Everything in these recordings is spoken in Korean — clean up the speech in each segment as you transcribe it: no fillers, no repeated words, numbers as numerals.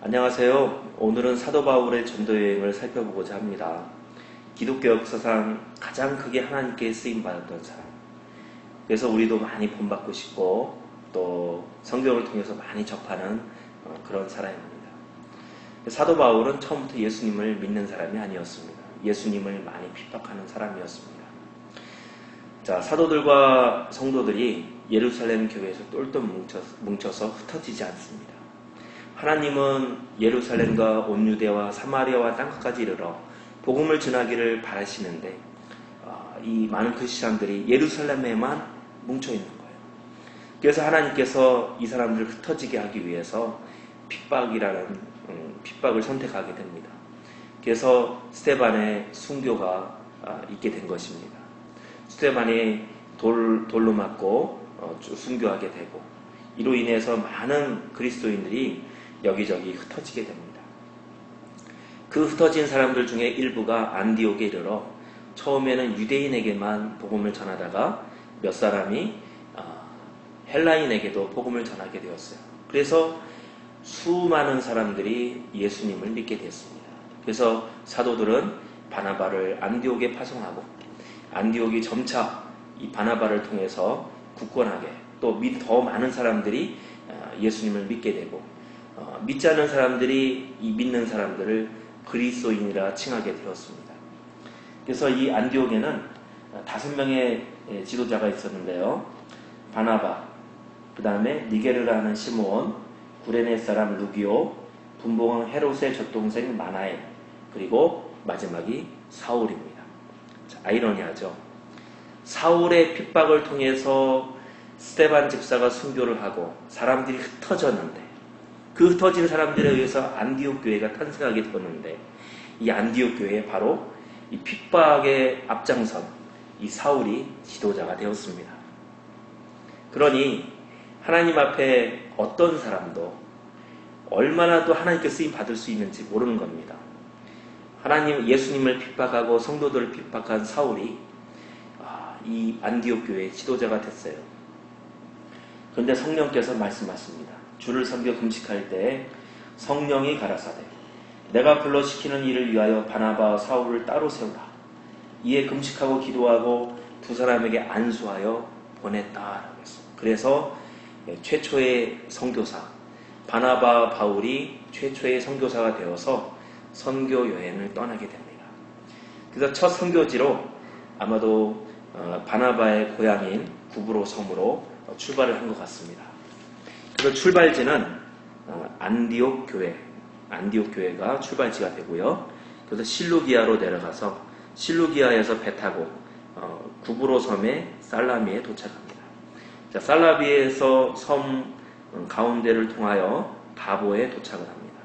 안녕하세요. 오늘은 사도 바울의 전도 여행을 살펴보고자 합니다. 기독교 역사상 가장 크게 하나님께 쓰임받았던 사람. 그래서 우리도 많이 본받고 싶고 또 성경을 통해서 많이 접하는 그런 사람입니다. 사도 바울은 처음부터 예수님을 믿는 사람이 아니었습니다. 예수님을 많이 핍박하는 사람이었습니다. 자, 사도들과 성도들이 예루살렘 교회에서 똘똘 뭉쳐서 흩어지지 않습니다. 하나님은 예루살렘과 온 유대와 사마리아와 땅끝까지 이르러 복음을 전하기를 바라시는데 이 많은 크리스찬들이 예루살렘에만 뭉쳐있는 거예요. 그래서 하나님께서 이 사람들을 흩어지게 하기 위해서 핍박을 선택하게 됩니다. 그래서 스데반의 순교가 있게 된 것입니다. 스데반이 돌로 맞고 순교하게 되고 이로 인해서 많은 그리스도인들이 여기저기 흩어지게 됩니다. 그 흩어진 사람들 중에 일부가 안디옥에 이르러 처음에는 유대인에게만 복음을 전하다가 몇 사람이 헬라인에게도 복음을 전하게 되었어요. 그래서 수많은 사람들이 예수님을 믿게 되었습니다. 그래서 사도들은 바나바를 안디옥에 파송하고 안디옥이 점차 이 바나바를 통해서 굳건하게 또 더 많은 사람들이 예수님을 믿게 되고 믿지 않는 사람들이 이 믿는 사람들을 그리스도인이라 칭하게 되었습니다. 그래서 이 안디옥에는 5명의 지도자가 있었는데요. 바나바, 그 다음에 니게르라는 시므온, 구레네 사람 루기오, 분봉왕 헤롯의 젖동생 마나엘, 그리고 마지막이 사울입니다. 자, 아이러니하죠. 사울의 핍박을 통해서 스데반 집사가 순교를 하고 사람들이 흩어졌는데 그 흩어진 사람들에 의해서 안디옥 교회가 탄생하게 되었는데 이 안디옥 교회에 바로 이 핍박의 앞장선 이 사울이 지도자가 되었습니다. 그러니 하나님 앞에 어떤 사람도 얼마나 또 하나님께 쓰임 받을 수 있는지 모르는 겁니다. 예수님을 핍박하고 성도들을 핍박한 사울이 이 안디옥 교회의 지도자가 됐어요. 그런데 성령께서 말씀하십니다. 주를 섬겨 금식할 때에 성령이 가라사대 내가 불러시키는 일을 위하여 바나바와 사울을 따로 세우라. 이에 금식하고 기도하고 두 사람에게 안수하여 보냈다라고 했습니다. 그래서 최초의 선교사 바나바 바울이 최초의 선교사가 되어서 선교 여행을 떠나게 됩니다. 그래서 첫 선교지로 아마도 바나바의 고향인 구브로 섬으로 출발을 한 것 같습니다. 그래서 출발지는 안디옥 교회가 출발지가 되고요. 그래서 실루기아로 내려가서 실루기아에서 배 타고 구브로 섬의 살라미에 도착합니다. 자, 살라미에서 섬 가운데를 통하여 바보에 도착을 합니다.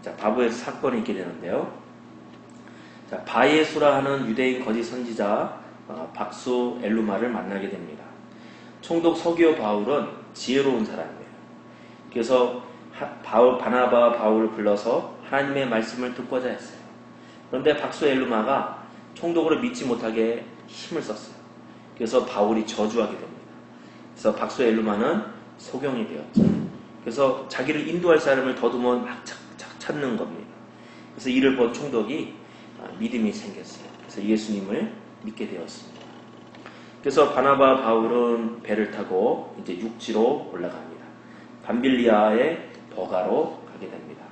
자, 바보에서 사건이 있게 되는데요. 자, 바예수라 하는 유대인 거짓 선지자 박수 엘루마를 만나게 됩니다. 총독 서기오 바울은 지혜로운 사람이에요. 그래서 바나바와 바울을 불러서 하나님의 말씀을 듣고자 했어요. 그런데 박수 엘루마가 총독으로 믿지 못하게 힘을 썼어요. 그래서 바울이 저주하게 됩니다. 그래서 박수 엘루마는 소경이 되었죠. 그래서 자기를 인도할 사람을 더듬어 막 찾는 겁니다. 그래서 이를 본 총독이 믿음이 생겼어요. 그래서 예수님을 믿게 되었습니다. 그래서 바나바 바울은 배를 타고 이제 육지로 올라갑니다. 밤빌리아의 버가로 가게 됩니다.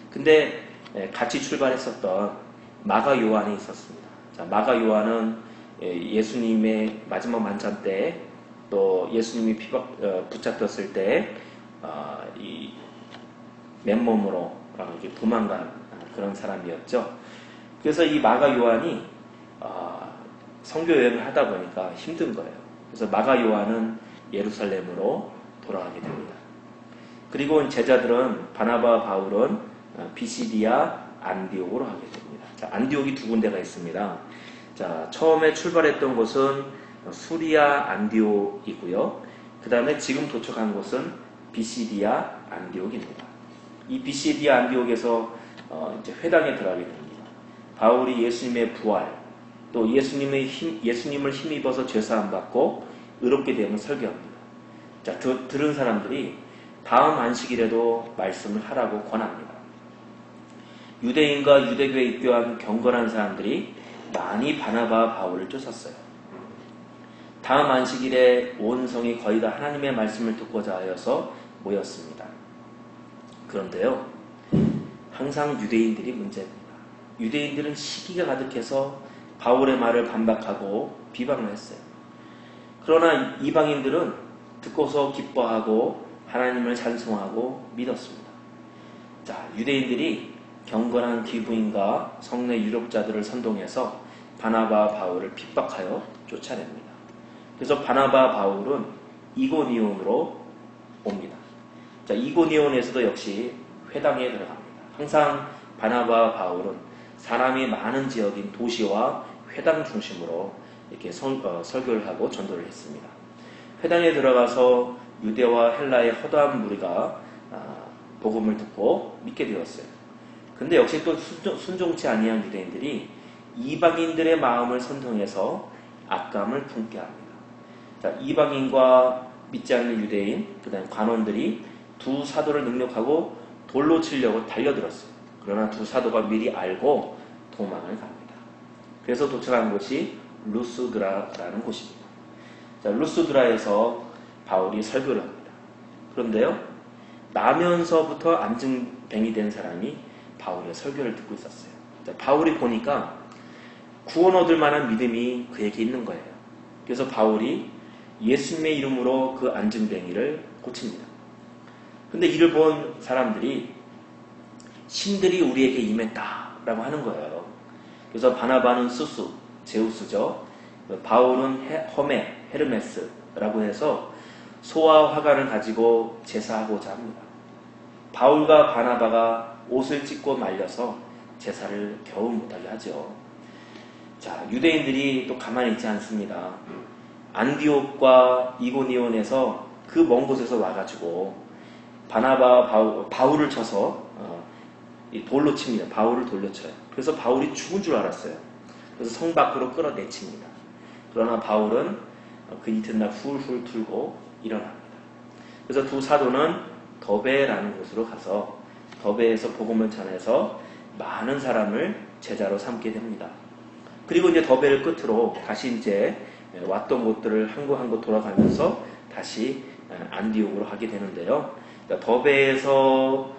근데 같이 출발했었던 마가 요한이 있었습니다. 자, 마가 요한은 예수님의 마지막 만찬 때 또 예수님이 붙잡혔을 때 이 맨몸으로 도망간 그런 사람이었죠. 그래서 이 마가 요한이 선교 여행을 하다 보니까 힘든 거예요. 그래서 마가 요한은 예루살렘으로 돌아가게 됩니다. 그리고 제자들은 바나바와 바울은 비시디아 안디옥으로 가게 됩니다. 자, 안디옥이 두 군데가 있습니다. 자, 처음에 출발했던 곳은 수리아 안디옥이고요. 그 다음에 지금 도착한 곳은 비시디아 안디옥입니다. 이 비시디아 안디옥에서 이제 회당에 들어가게 됩니다. 바울이 예수님의 부활, 또 예수님을 힘입어서 죄사함 받고 의롭게 되면 설교합니다. 자, 들은 사람들이 다음 안식일에도 말씀을 하라고 권합니다. 유대인과 유대교에 입교한 경건한 사람들이 많이 바나바와 바울을 쫓았어요. 다음 안식일에 온 성이 거의 다 하나님의 말씀을 듣고자 하여서 모였습니다. 그런데요, 항상 유대인들이 문제입니다. 유대인들은 시기가 가득해서 바울의 말을 반박하고 비방을 했어요. 그러나 이방인들은 듣고서 기뻐하고 하나님을 찬송하고 믿었습니다. 자, 유대인들이 경건한 귀부인과 성내 유력자들을 선동해서 바나바와 바울을 핍박하여 쫓아냅니다. 그래서 바나바와 바울은 이고니온으로 옵니다. 자, 이고니온에서도 역시 회당에 들어갑니다. 항상 바나바와 바울은 사람이 많은 지역인 도시와 회당 중심으로 이렇게 설교를 하고 전도를 했습니다. 회당에 들어가서 유대와 헬라의 허다한 무리가 복음을 듣고 믿게 되었어요. 근데 역시 또 순종치 아니한 유대인들이 이방인들의 마음을 선동해서 악감을 품게 합니다. 자, 이방인과 믿지 않는 유대인, 그 다음에 관원들이 두 사도를 능력하고 돌로 치려고 달려들었어요. 그러나 두 사도가 미리 알고 도망을 갑니다. 그래서 도착한 곳이 루스드라라는 곳입니다. 자, 루스드라에서 바울이 설교를 합니다. 그런데요, 나면서부터 안증뱅이 된 사람이 바울의 설교를 듣고 있었어요. 자, 바울이 보니까 구원 얻을 만한 믿음이 그에게 있는 거예요. 그래서 바울이 예수님의 이름으로 그 안증뱅이를 고칩니다. 근데 이를 본 사람들이 신들이 우리에게 임했다라고 하는 거예요. 그래서 바나바는 수수, 제우스죠. 바울은 허메, 헤르메스라고 해서 소와 화관을 가지고 제사하고자 합니다. 바울과 바나바가 옷을 찢고 말려서 제사를 겨우 못하게 하죠. 자, 유대인들이 또 가만히 있지 않습니다. 안디옥과 이고니온에서 그 먼 곳에서 와가지고 바나바 바울을 쳐서 돌로 칩니다. 바울을 돌려 쳐요. 그래서 바울이 죽은 줄 알았어요. 그래서 성 밖으로 끌어내칩니다. 그러나 바울은 그 이튿날 훌훌 털고 일어납니다. 그래서 두 사도는 더베라는 곳으로 가서 더베에서 복음을 전해서 많은 사람을 제자로 삼게 됩니다. 그리고 이제 더베를 끝으로 다시 이제 왔던 곳들을 한 곳 한 곳 돌아가면서 다시 안디옥으로 가게 되는데요. 더베에서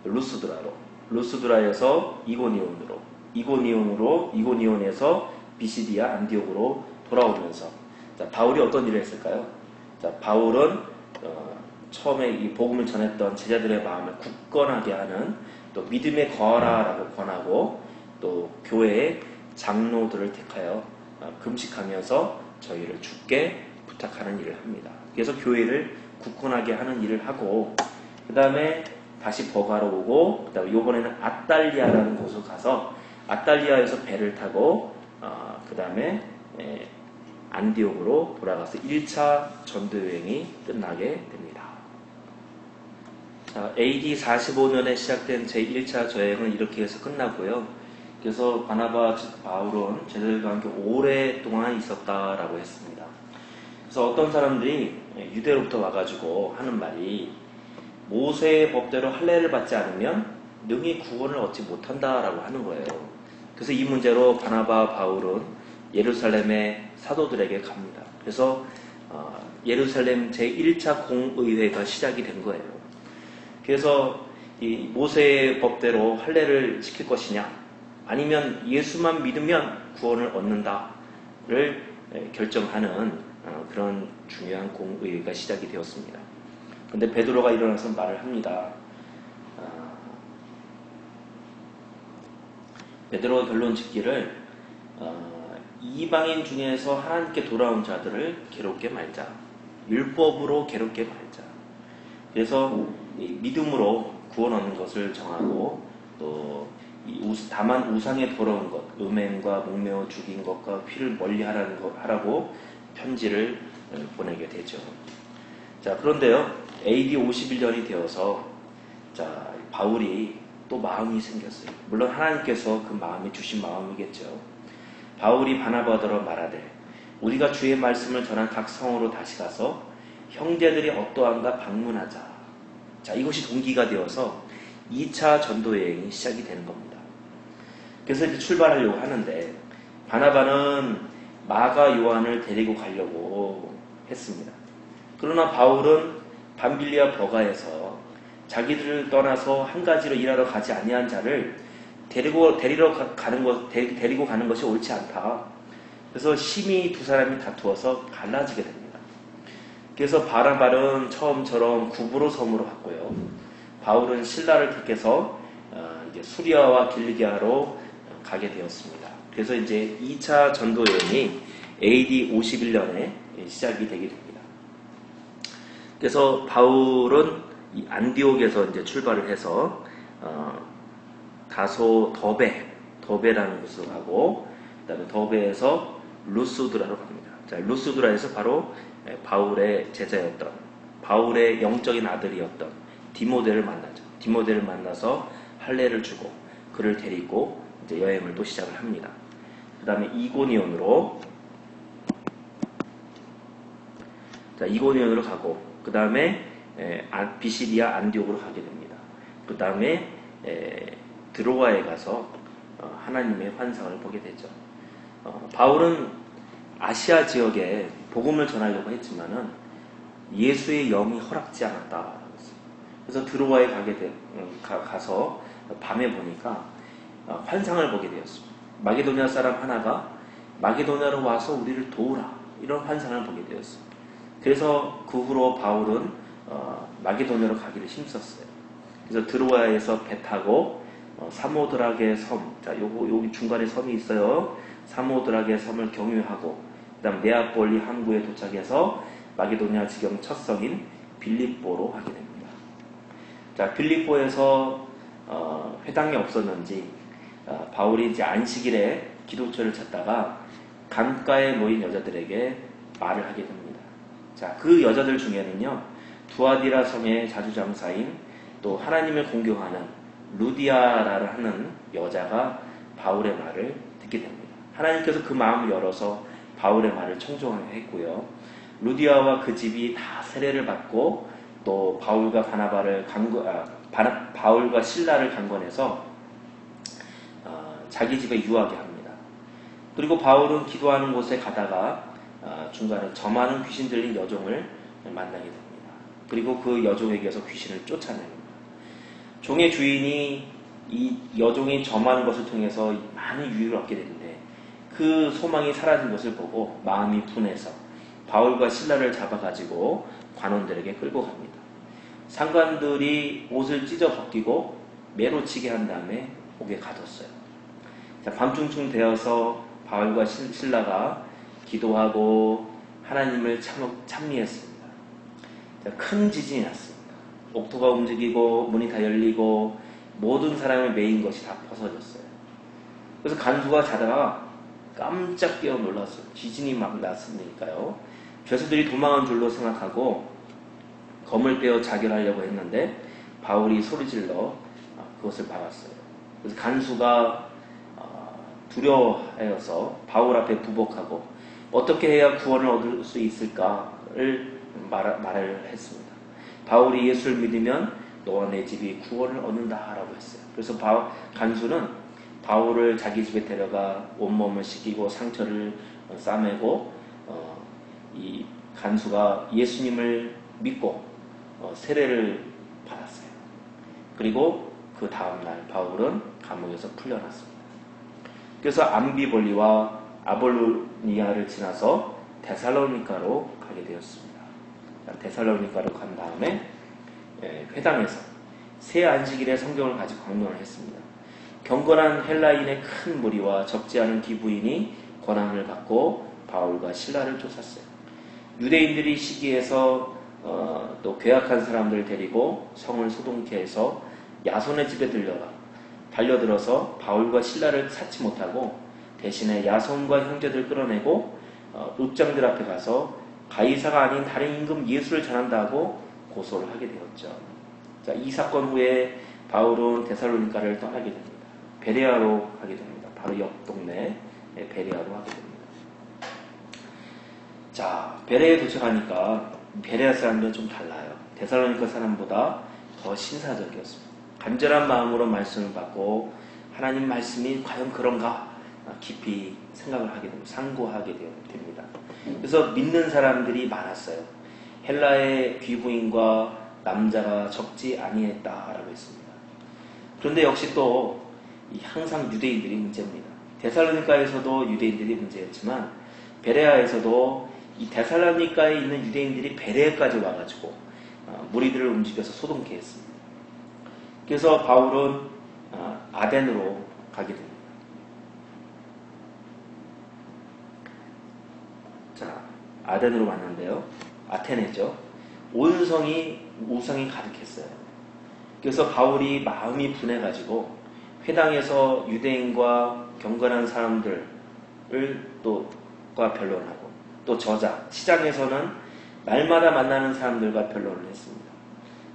루스드라로, 루스드라에서 이고니온에서 비시디아 안디옥으로 돌아오면서, 자, 바울이 어떤 일을 했을까요? 자, 바울은 처음에 이 복음을 전했던 제자들의 마음을 굳건하게 하는, 또 믿음에 거하라라고 권하고, 또 교회의 장로들을 택하여 금식하면서 저희를 죽게 부탁하는 일을 합니다. 그래서 교회를 굳건하게 하는 일을 하고, 그 다음에 다시 버가로 오고, 그 다음에 이번에는 아탈리아라는 곳으로 가서 아탈리아에서 배를 타고 그 다음에 안디옥으로 돌아가서 1차 전도 여행이 끝나게 됩니다. 자, AD 45년에 시작된 제1차 저행은 이렇게 해서 끝나고요. 그래서 바나바 바울은 제자들과 함께 오랫동안 있었다라고 했습니다. 그래서 어떤 사람들이 유대로부터 와가지고 하는 말이, 모세의 법대로 할례를 받지 않으면 능히 구원을 얻지 못한다라고 하는 거예요. 그래서 이 문제로 바나바 바울은 예루살렘의 사도들에게 갑니다. 그래서 예루살렘 제1차 공의회가 시작이 된 거예요. 그래서 이 모세의 법대로 할례를 지킬 것이냐, 아니면 예수만 믿으면 구원을 얻는다를 결정하는 그런 중요한 공의회가 시작이 되었습니다. 그런데 베드로가 일어나서 말을 합니다. 베드로가 결론 짓기를 이방인 중에서 하나님께 돌아온 자들을 괴롭게 말자, 율법으로 괴롭게 말자. 그래서 믿음으로 구원 얻는 것을 정하고, 또 다만 우상에 돌아온 것, 음행과 목매어 죽인 것과 피를 멀리하라고 편지를 보내게 되죠. 자, 그런데요, AD 51년이 되어서 자, 바울이 또 마음이 생겼어요. 물론 하나님께서 그 마음이 주신 마음이겠죠. 바울이 바나바더러 말하되, 우리가 주의 말씀을 전한 각 성으로 다시 가서 형제들이 어떠한가 방문하자. 자, 이것이 동기가 되어서 2차 전도 여행이 시작이 되는 겁니다. 그래서 이제 출발하려고 하는데 바나바는 마가 요한을 데리고 가려고 했습니다. 그러나 바울은 밤빌리아 버가에서 자기들을 떠나서 한 가지로 일하러 가지 아니한 자를 데리고 가는 것이 옳지 않다. 그래서 심히 두 사람이 다투어서 갈라지게 됩니다. 그래서 바나바는 처음처럼 구브로 섬으로 갔고요. 바울은 신라를 택해서 이제 수리아와 길리기아로 가게 되었습니다. 그래서 이제 2차 전도 여행이 AD 51년에 시작이 되게 됩니다. 그래서 바울은 이 안디옥에서 이제 출발을 해서 다소 더베라는 곳을 가고, 그다음에 더베에서 루스드라로 갑니다. 자, 루스드라에서 바로 바울의 제자였던, 바울의 영적인 아들이었던 디모데를 만나죠. 디모데를 만나서 할례를 주고 그를 데리고 이제 여행을 또 시작을 합니다. 그 다음에 이고니온으로 가고, 그 다음에 비시디아 안디옥으로 가게 됩니다. 그 다음에 드로아에 가서 하나님의 환상을 보게 되죠. 바울은 아시아 지역에 복음을 전하려고 했지만은 예수의 영이 허락지 않았다. 그래서 드로아에 가서 밤에 보니까 환상을 보게 되었습니다. 마게도냐 사람 하나가 마게도냐로 와서 우리를 도우라, 이런 환상을 보게 되었습니다. 그래서 그 후로 바울은 마게도냐로 가기를 힘썼어요. 그래서 드로아에서 배 타고 사모드락의 섬, 자, 여기 중간에 섬이 있어요. 사모드락의 섬을 경유하고, 그 다음 네아폴리 항구에 도착해서 마게도냐 지경 첫 성인 빌립보로 가게 됩니다. 자, 빌립보에서 회당이 없었는지 바울이 이제 안식일에 기도처를 찾다가 강가에 모인 여자들에게 말을 하게 됩니다. 자, 그 여자들 중에는요, 두아디라 성의 자주장사인 또 하나님을 공경하는 루디아라를 하는 여자가 바울의 말을 듣게 됩니다. 하나님께서 그 마음을 열어서 바울의 말을 청종하게 했고요. 루디아와 그 집이 다 세례를 받고 또 바울과 바울과 신라를 강권해서 자기 집에 유하게 합니다. 그리고 바울은 기도하는 곳에 가다가 중간에 점하는 귀신 들린 여종을 만나게 됩니다. 그리고 그 여종에게서 귀신을 쫓아냅니다. 종의 주인이 이 여종이 점하는 것을 통해서 많은 유익을 얻게 되는데 그 소망이 사라진 것을 보고 마음이 분해서 바울과 신라를 잡아가지고 관원들에게 끌고 갑니다. 상관들이 옷을 찢어 벗기고 매로 치게 한 다음에 옥에 가뒀어요. 자, 밤중쯤 되어서 바울과 신라가 기도하고 하나님을 찬미했습니다. 자, 큰 지진이 났습니다. 옥토가 움직이고 문이 다 열리고 모든 사람의 메인 것이 다 벗어졌어요. 그래서 간수가 자다가 깜짝 깨어 놀랐어요. 지진이 막 났으니까요. 죄수들이 도망한 줄로 생각하고 검을 빼어 자결하려고 했는데 바울이 소리질러 그것을 막았어요. 그래서 간수가 두려워하여서 바울 앞에 부복하고 어떻게 해야 구원을 얻을 수 있을까를 말을 했습니다. 바울이 예수를 믿으면 너와 내 집이 구원을 얻는다라고 했어요. 그래서 간수는 바울을 자기 집에 데려가 온몸을 씻기고 상처를 싸매고 이 간수가 예수님을 믿고 세례를 받았어요. 그리고 그 다음날 바울은 감옥에서 풀려났습니다. 그래서 암비볼리와 아볼로니아를 지나서 데살로니가로 가게 되었습니다. 데살로니가로 간 다음에 회당에서 새 안식일에 성경을 가지고 강론을 했습니다. 경건한 헬라인의 큰 무리와 적지 않은 기부인이 권한을 갖고 바울과 신라를 쫓았어요. 유대인들이 시기해서 또 괴악한 사람들을 데리고 성을 소동케 해서 야손의 집에 달려들어서 바울과 신라를 찾지 못하고 대신에 야손과 형제들 끌어내고 읍장들 앞에 가서 가이사가 아닌 다른 임금 예수를 전한다고 고소를 하게 되었죠. 자, 이 사건 후에 바울은 데살로니가를 떠나게 됩니다. 베레아로 가게 됩니다. 바로 옆 동네 베레아로 가게 됩니다. 자, 베레아에 도착하니까 베레아 사람들은 좀 달라요. 데살로니가 사람보다 더 신사적이었습니다. 간절한 마음으로 말씀을 받고 하나님 말씀이 과연 그런가 깊이 생각을 하게 됩니다. 상고하게 됩니다. 그래서 믿는 사람들이 많았어요. 헬라의 귀부인과 남자가 적지 아니했다라고 했습니다. 그런데 역시 또 항상 유대인들이 문제입니다. 데살로니가에서도 유대인들이 문제였지만 베레아에서도 이 데살로니가에 있는 유대인들이 베레아까지 와가지고 무리들을 움직여서 소동케 했습니다. 그래서 바울은 아덴으로 가게 됩니다. 자, 아덴으로 왔는데요. 아테네죠. 온 성이 우상이 가득했어요. 그래서 바울이 마음이 분해가지고 회당에서 유대인과 경건한 사람들을 과 변론하고 또 저자, 시장에서는 날마다 만나는 사람들과 변론을 했습니다.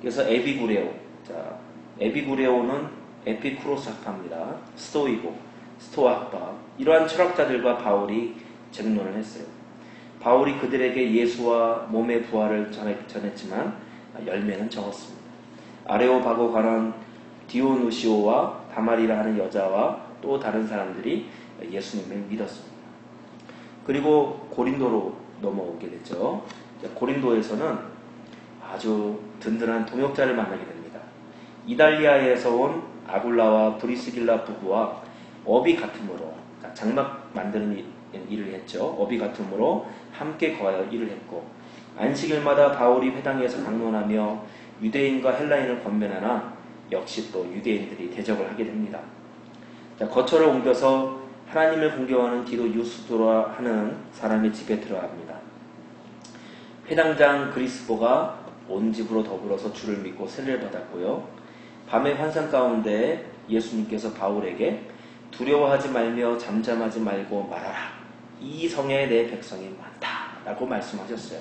그래서 에비구레오, 자, 에비구레오는 에피쿠로스 학파입니다. 스토이고, 스토아 학파, 이러한 철학자들과 바울이 쟁론을 했어요. 바울이 그들에게 예수와 몸의 부활을 전했지만 열매는 적었습니다. 아레오바고 관원 디오누시오와 다말이라 하는 여자와 또 다른 사람들이 예수님을 믿었습니다. 그리고 고린도로 넘어오게 됐죠. 고린도에서는 아주 든든한 동역자를 만나게 됩니다. 이달리아에서 온 아굴라와 브리스길라 부부와 업이 같음으로, 장막 만드는 일을 했죠. 업이 같음으로 함께 거하여 일을 했고, 안식일마다 바울이 회당에서 강론하며 유대인과 헬라인을 권면하나 역시 또 유대인들이 대적을 하게 됩니다. 거처를 옮겨서 하나님을 공경하는 디도 유스도라 하는 사람의 집에 들어갑니다. 회당장 그리스보가 온 집으로 더불어서 주를 믿고 세례를 받았고요. 밤의 환상 가운데 예수님께서 바울에게 두려워하지 말며 잠잠하지 말고 말하라. 이 성에 내 백성이 많다 라고 말씀하셨어요.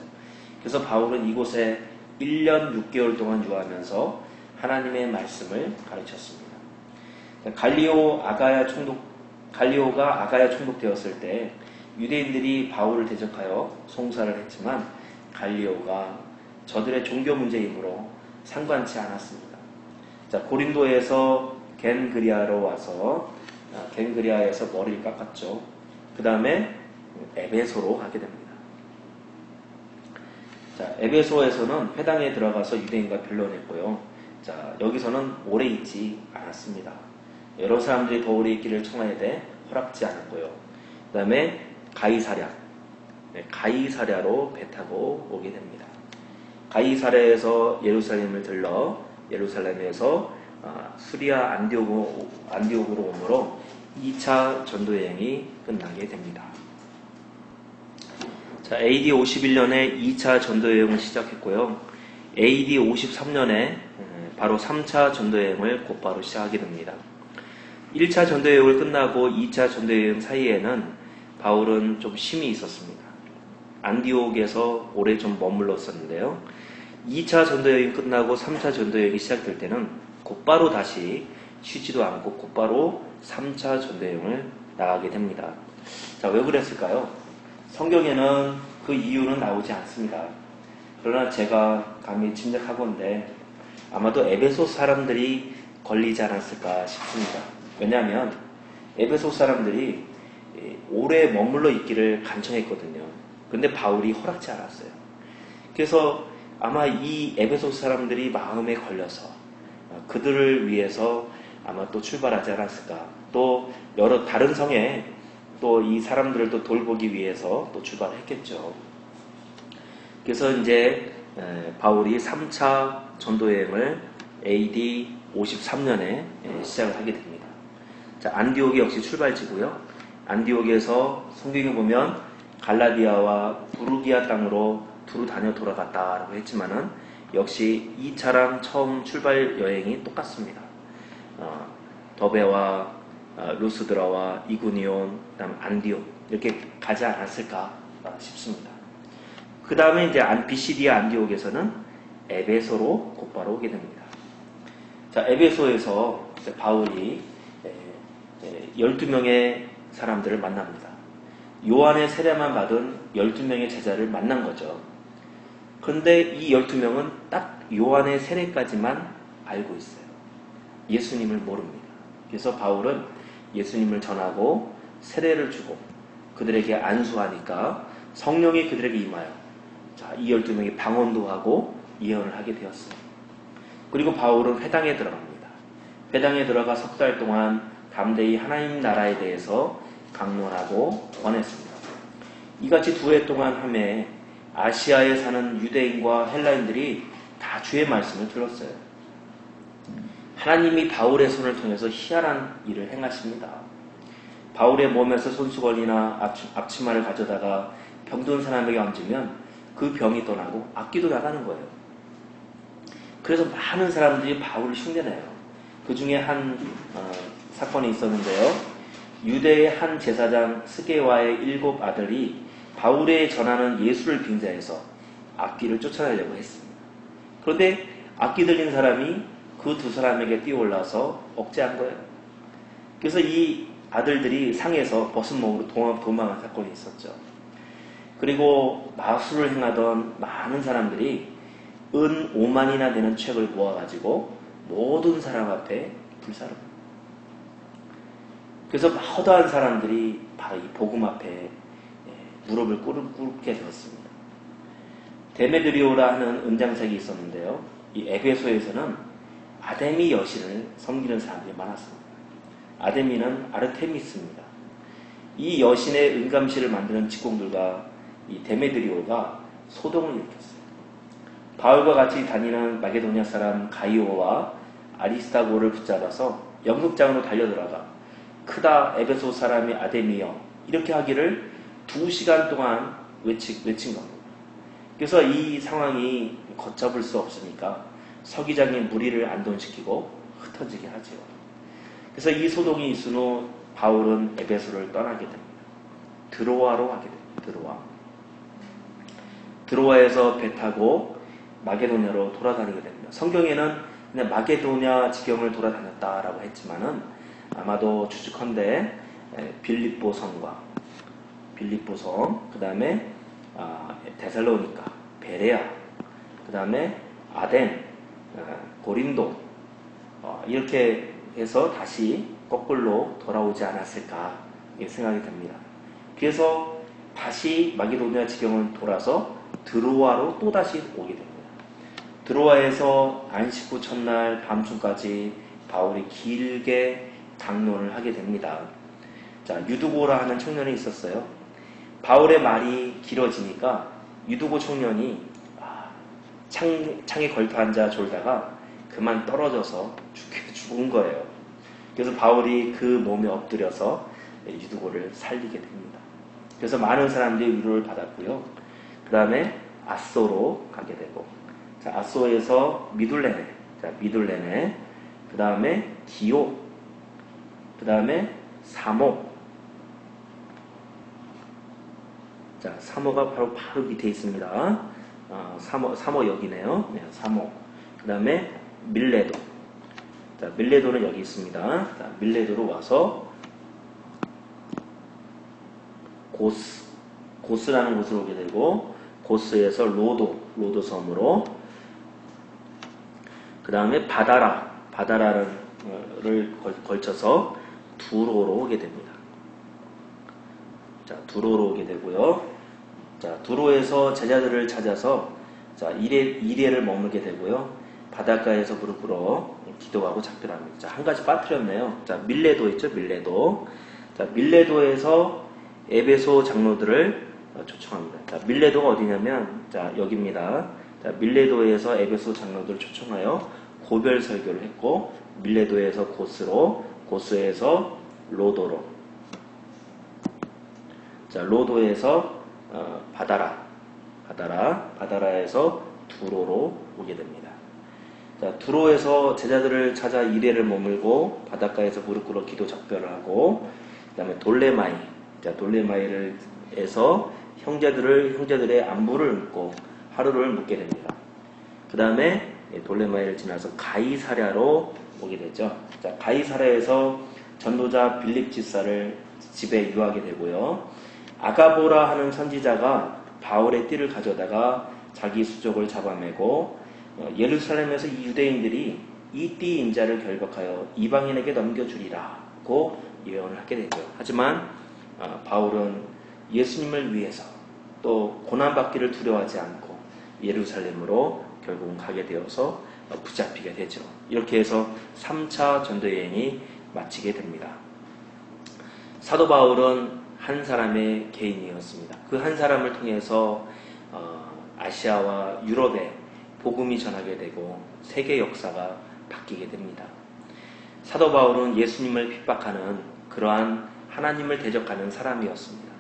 그래서 바울은 이곳에 1년 6개월 동안 유하면서 하나님의 말씀을 가르쳤습니다. 갈리오가 아가야 총독되었을 때 유대인들이 바울을 대적하여 송사를 했지만 갈리오가 저들의 종교 문제이므로 상관치 않았습니다. 자, 고린도에서 겐그리아로 와서 겐그리아에서 머리를 깎았죠. 그 다음에 에베소로 가게 됩니다. 자, 에베소에서는 회당에 들어가서 유대인과 변론했고요. 자, 여기서는 오래 있지 않았습니다. 여러 사람들이 더 오래 있기를 청하되 허락지 않았고요. 그 다음에 가이사랴로 배 타고 오게 됩니다. 가이사랴에서 예루살렘을 들러 예루살렘에서 수리아 안디옥으로 오므로 2차 전도여행이 끝나게 됩니다. 자, AD 51년에 2차 전도여행을 시작했고요. AD 53년에 바로 3차 전도여행을 곧바로 시작하게 됩니다. 1차 전도여행을 끝나고 2차 전도여행 사이에는 바울은 좀 쉼이 있었습니다. 안디옥에서 오래 좀 머물렀었는데요. 2차 전도여행이 끝나고 3차 전도여행이 시작될 때는 곧바로 다시 쉬지도 않고 곧바로 3차 전도여행을 나가게 됩니다. 자, 왜 그랬을까요? 성경에는 그 이유는 나오지 않습니다. 그러나 제가 감히 짐작하건대 아마도 에베소 사람들이 걸리지 않았을까 싶습니다. 왜냐하면 에베소 사람들이 오래 머물러 있기를 간청했거든요. 근데 바울이 허락지 않았어요. 그래서 아마 이 에베소 사람들이 마음에 걸려서 그들을 위해서 아마 또 출발하지 않았을까. 또 여러 다른 성에 또 이 사람들을 또 돌보기 위해서 또 출발했겠죠. 그래서 이제 바울이 3차 전도여행을 AD 53년에 시작을 하게 됩니다. 자, 안디옥이 역시 출발지고요. 안디옥에서 성경에 보면 갈라디아와 부르기아 땅으로 두루 다녀 돌아갔다라고 했지만은 역시 2차랑 처음 출발 여행이 똑같습니다. 더베와 루스드라와 이구니온, 그다음 안디옥 이렇게 가지 않았을까 싶습니다. 그 다음에 이제 비시디아 안디옥에서는 에베소로 곧바로 오게 됩니다. 자, 에베소에서 바울이 12명의 사람들을 만납니다. 요한의 세례만 받은 12명의 제자를 만난 거죠. 그런데 이 12명은 딱 요한의 세례까지만 알고 있어요. 예수님을 모릅니다. 그래서 바울은 예수님을 전하고 세례를 주고 그들에게 안수하니까 성령이 그들에게 임하여 이 12명이 방언도 하고 예언을 하게 되었습니다. 그리고 바울은 회당에 들어갑니다. 회당에 들어가 석 달 동안 담대히 하나님 나라에 대해서 강론하고 권했습니다. 이같이 2해 동안 함에 아시아에 사는 유대인과 헬라인들이 다 주의 말씀을 들었어요. 하나님이 바울의 손을 통해서 희한한 일을 행하십니다. 바울의 몸에서 손수건이나 앞치마를 가져다가 병든 사람에게 얹으면 그 병이 떠나고 악귀도 나가는 거예요. 그래서 많은 사람들이 바울을 흉내내요. 그 중에 한 사건이 있었는데요. 유대의 한 제사장 스게와의 7 아들이 바울에 전하는 예수를 빙자해서 악귀를 쫓아내려고 했습니다. 그런데 악귀 들린 사람이 그 2 사람에게 뛰어올라서 억제한 거예요. 그래서 이 아들들이 상에서 벗은몸으로 도망한 사건이 있었죠. 그리고 마술을 행하던 많은 사람들이 은 5만이나 되는 책을 모아가지고 모든 사람 앞에 불사릅니다. 그래서 허다한 사람들이 바로 이 복음 앞에 무릎을 꿇게 되었습니다. 데메드리오라 하는 은장색이 있었는데요. 이 에베소에서는 아데미 여신을 섬기는 사람들이 많았습니다. 아데미는 아르테미스입니다. 이 여신의 은감실을 만드는 직공들과 이 데메드리오가 소동을 일으켰어요. 바울과 같이 다니는 마게도냐 사람 가이오와 아리스타고를 붙잡아서 연극장으로 달려들어가 크다 에베소 사람이 아데미여 이렇게 하기를 2시간 동안 외친 겁니다. 그래서 이 상황이 걷잡을 수 없으니까 서기장이 무리를 안동시키고 흩어지게 하죠. 그래서 이 소동이 있은 후 바울은 에베소를 떠나게 됩니다. 드로아로 가게 됩니다. 드로아에서 배 타고 마게도냐로 돌아다니게 됩니다. 성경에는 그냥 마게도냐 지경을 돌아다녔다라고 했지만은 아마도 추측컨대 빌립보 성과 그 다음에 데살로니가, 베레아, 그 다음에 아덴, 고린도 이렇게 해서 다시 거꾸로 돌아오지 않았을까 생각이 됩니다. 그래서 다시 마게도냐 지경을 돌아서 드로아로 또다시 오게 됩니다. 드로아에서 안식 후 첫날 밤중까지 바울이 길게 강론을 하게 됩니다. 유두고라 하는 청년이 있었어요. 바울의 말이 길어지니까 유두고 청년이 창에 걸터 앉아 졸다가 그만 떨어져서 죽은 거예요. 그래서 바울이 그 몸에 엎드려서 유두고를 살리게 됩니다. 그래서 많은 사람들이 위로를 받았고요. 그 다음에 아소로 가게 되고, 아소에서 미둘레네, 그 다음에 디오, 그 다음에 사모. 사모가 바로 밑에 있습니다. 사모역이네요. 사모. 그 다음에 밀레도. 밀레도는 여기 있습니다. 밀레도로 와서 고스라는 곳으로 오게 되고, 고스에서 로도 섬으로, 그 다음에 바다라를 걸쳐서 두로로 오게 됩니다. 두로로 오게 되고요. 두로에서 제자들을 찾아서 1회를 머물게 되고요. 바닷가에서 무릎 꿇어 기도하고 작별합니다. 한 가지 빠뜨렸네요. 밀레도 있죠, 밀레도. 밀레도에서 에베소 장로들을 초청합니다. 밀레도가 어디냐면, 여기입니다. 밀레도에서 에베소 장로들을 초청하여 고별 설교를 했고, 밀레도에서 고스에서 로도로, 로도에서 바다라에서 두로로 오게 됩니다. 두로에서 제자들을 찾아 1회를 머물고 바닷가에서 무릎 꿇어 기도 작별을 하고, 그 다음에 돌레마이에서 형제들의 안부를 묻고 하루를 묵게 됩니다. 그 다음에 돌레마이를 지나서 가이사랴로 오게 되죠. 가이사랴에서 전도자 빌립 집사를 집에 유하게 되고요. 아가보라 하는 선지자가 바울의 띠를 가져다가 자기 수족을 잡아매고 예루살렘에서 이 유대인들이 이 띠 인자를 결박하여 이방인에게 넘겨주리라고 예언을 하게 되죠. 하지만 바울은 예수님을 위해서 또 고난받기를 두려워하지 않고 예루살렘으로 결국은 가게 되어서 붙잡히게 되죠. 이렇게 해서 3차 전도여행이 마치게 됩니다. 사도 바울은 한 사람의 개인이었습니다. 그 한 사람을 통해서 아시아와 유럽에 복음이 전하게 되고 세계 역사가 바뀌게 됩니다. 사도 바울은 예수님을 핍박하는 그러한 하나님을 대적하는 사람이었습니다.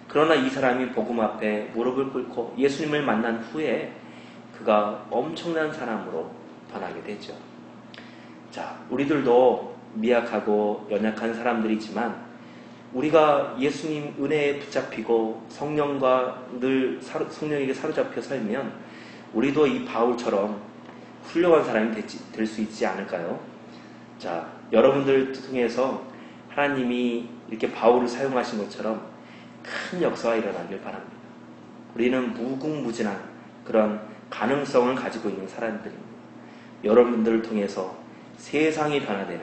그러나 이 사람이 복음 앞에 무릎을 꿇고 예수님을 만난 후에 그가 엄청난 사람으로 변하게 되죠. 자, 우리들도 미약하고 연약한 사람들이지만 우리가 예수님 은혜에 붙잡히고 성령과 늘 성령에게 사로잡혀 살면 우리도 이 바울처럼 훌륭한 사람이 될 수 있지 않을까요? 자, 여러분들 통해서 하나님이 이렇게 바울을 사용하신 것처럼 큰 역사가 일어나길 바랍니다. 우리는 무궁무진한 그런 가능성을 가지고 있는 사람들입니다. 여러분들을 통해서 세상이 변화되는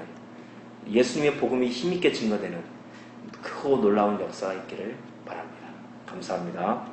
예수님의 복음이 힘있게 증거되는 크고 놀라운 역사가 있기를 바랍니다. 감사합니다.